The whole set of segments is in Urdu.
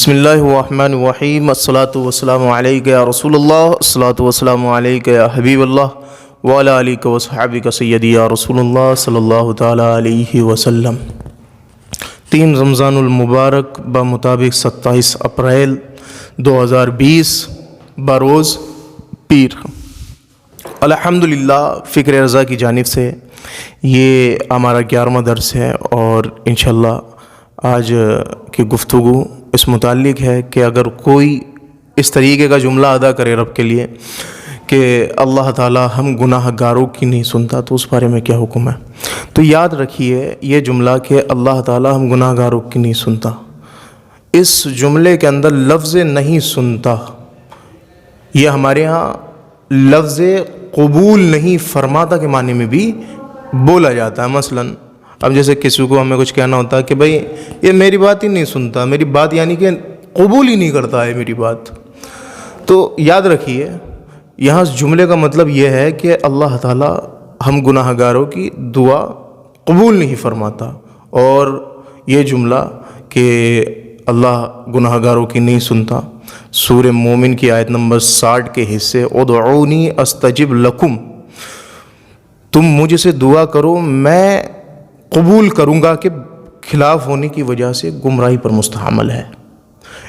بسم اللہ الرحمن الرحیم الصلاۃ والسلام علیک یا رسول اللہ الصلاۃ والسلام علیک یا حبیب اللہ وعلی آلک وصحبک سیدی یا رسول اللہ صلی اللہ تعالیٰ علیہ وسلم۔ 3 رمضان المبارک بمطابق 27 اپریل 2020 بروز پیر۔ الحمدللہ فکر رضا کی جانب سے یہ ہمارا 11واں درس ہے، اور انشاءاللہ آج کی گفتگو اس متعلق ہے کہ اگر کوئی اس طریقے کا جملہ ادا کرے رب کے لیے کہ اللہ تعالیٰ ہم گناہ گاروں کی نہیں سنتا، تو اس بارے میں کیا حکم ہے۔ تو یاد رکھیے یہ جملہ کہ اللہ تعالیٰ ہم گناہ گاروں کی نہیں سنتا، اس جملے کے اندر لفظ نہیں سنتا، یہ ہمارے ہاں لفظ قبول نہیں فرماتا کے معنی میں بھی بولا جاتا ہے۔ مثلاً اب جیسے کسی کو ہمیں کچھ کہنا ہوتا ہے کہ بھائی یہ میری بات ہی نہیں سنتا، میری بات یعنی کہ قبول ہی نہیں کرتا ہے میری بات، تو یاد رکھیے یہاں اس جملے کا مطلب یہ ہے کہ اللہ تعالیٰ ہم گناہ گاروں کی دعا قبول نہیں فرماتا۔ اور یہ جملہ کہ اللہ گناہ گاروں کی نہیں سنتا، سورہ مومن کی آیت نمبر 60 کے حصے ادعونی استجب لکم، تم مجھ سے دعا کرو میں قبول کروں گا، کہ خلاف ہونے کی وجہ سے گمراہی پر مستحمل ہے،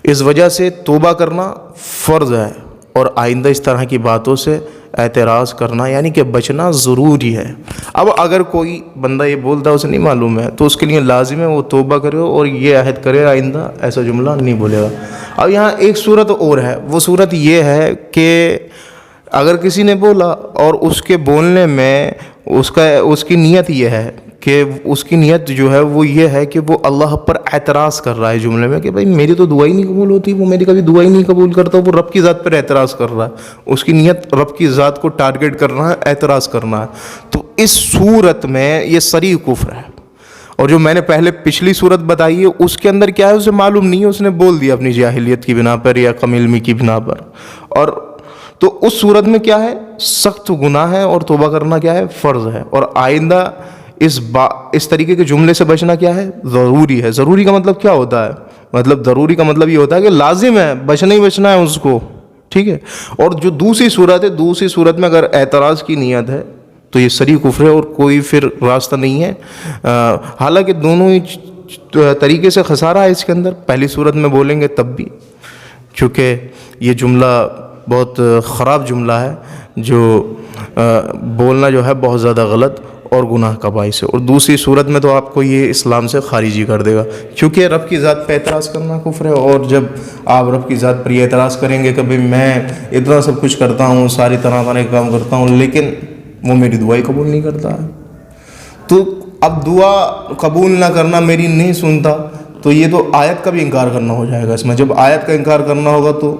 اس وجہ سے توبہ کرنا فرض ہے، اور آئندہ اس طرح کی باتوں سے اعتراض کرنا یعنی کہ بچنا ضروری ہے۔ اب اگر کوئی بندہ یہ بولتا ہے اسے نہیں معلوم ہے، تو اس کے لیے لازم ہے وہ توبہ کرے اور یہ عہد کرے آئندہ ایسا جملہ نہیں بولے گا۔ اب یہاں ایک صورت اور ہے، وہ صورت یہ ہے کہ اگر کسی نے بولا اور اس کے بولنے میں اس کی نیت یہ ہے کہ اس کی نیت جو ہے وہ یہ ہے کہ وہ اللہ پر اعتراض کر رہا ہے جملے میں کہ بھائی میری تو دعا ہی نہیں قبول ہوتی، وہ میری کبھی دعا ہی نہیں قبول کرتا، وہ رب کی ذات پر اعتراض کر رہا ہے، اس کی نیت رب کی ذات کو ٹارگٹ کرنا ہے، اعتراض کرنا ہے، تو اس صورت میں یہ صریح کفر ہے۔ اور جو میں نے پہلے پچھلی صورت بتائی ہے اس کے اندر کیا ہے اسے معلوم نہیں ہے، اس نے بول دیا اپنی جاہلیت کی بنا پر یا کم علمی کی بنا پر، اور تو اس صورت میں کیا ہے سخت گناہ ہے، اور توبہ کرنا کیا ہے فرض ہے، اور آئندہ اس طریقے کے جملے سے بچنا کیا ہے ضروری ہے۔ ضروری کا مطلب کیا ہوتا ہے؟ مطلب ضروری کا مطلب یہ ہوتا ہے کہ لازم ہے، بچنا ہی بچنا ہے اس کو، ٹھیک ہے۔ اور جو دوسری صورت ہے، دوسری صورت میں اگر اعتراض کی نیت ہے تو یہ صریح کفر ہے اور کوئی پھر راستہ نہیں ہے۔ حالانکہ دونوں ہی طریقے سے خسارہ ہے اس کے اندر، پہلی صورت میں بولیں گے تب بھی، چونکہ یہ جملہ بہت خراب جملہ ہے، جو بولنا جو ہے بہت زیادہ غلط اور گناہ کا باعث ہے، اور دوسری صورت میں تو آپ کو یہ اسلام سے خارج ہی کر دے گا، کیونکہ رب کی ذات پہ اعتراض کرنا کفر ہے۔ اور جب آپ رب کی ذات پر یہ اعتراض کریں گے کہ بھئی میں اتنا سب کچھ کرتا ہوں، ساری طرح کے کام کرتا ہوں، لیکن وہ میری دعا ہی قبول نہیں کرتا ہے، تو اب دعا قبول نہ کرنا میری نہیں سنتا، تو یہ تو آیت کا بھی انکار کرنا ہو جائے گا اس میں۔ جب آیت کا انکار کرنا ہوگا تو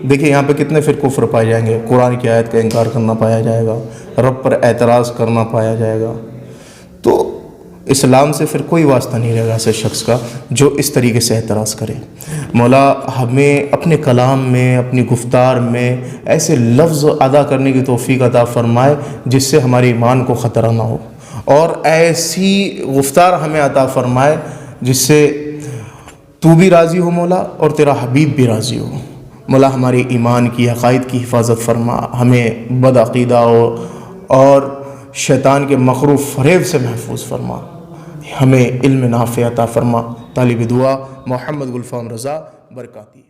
دیکھیں یہاں پہ کتنے پھر کفر پائے جائیں گے، قرآن کی آیت کا انکار کرنا پایا جائے گا، رب پر اعتراض کرنا پایا جائے گا، تو اسلام سے پھر کوئی واسطہ نہیں رہے گا ایسے شخص کا جو اس طریقے سے اعتراض کرے۔ مولا ہمیں اپنے کلام میں، اپنی گفتار میں ایسے لفظ ادا کرنے کی توفیق عطا فرمائے جس سے ہمارے ایمان کو خطرہ نہ ہو، اور ایسی گفتار ہمیں عطا فرمائے جس سے تو بھی راضی ہو مولا اور تیرا حبیب بھی راضی ہو۔ مولا ہمارے ایمان کی عقائد کی حفاظت فرما، ہمیں بد عقیدہ اور شیطان کے مکر و فریب سے محفوظ فرما، ہمیں علم نافع عطا فرما۔ طالب دعا محمد گلفام رضا برکاتی۔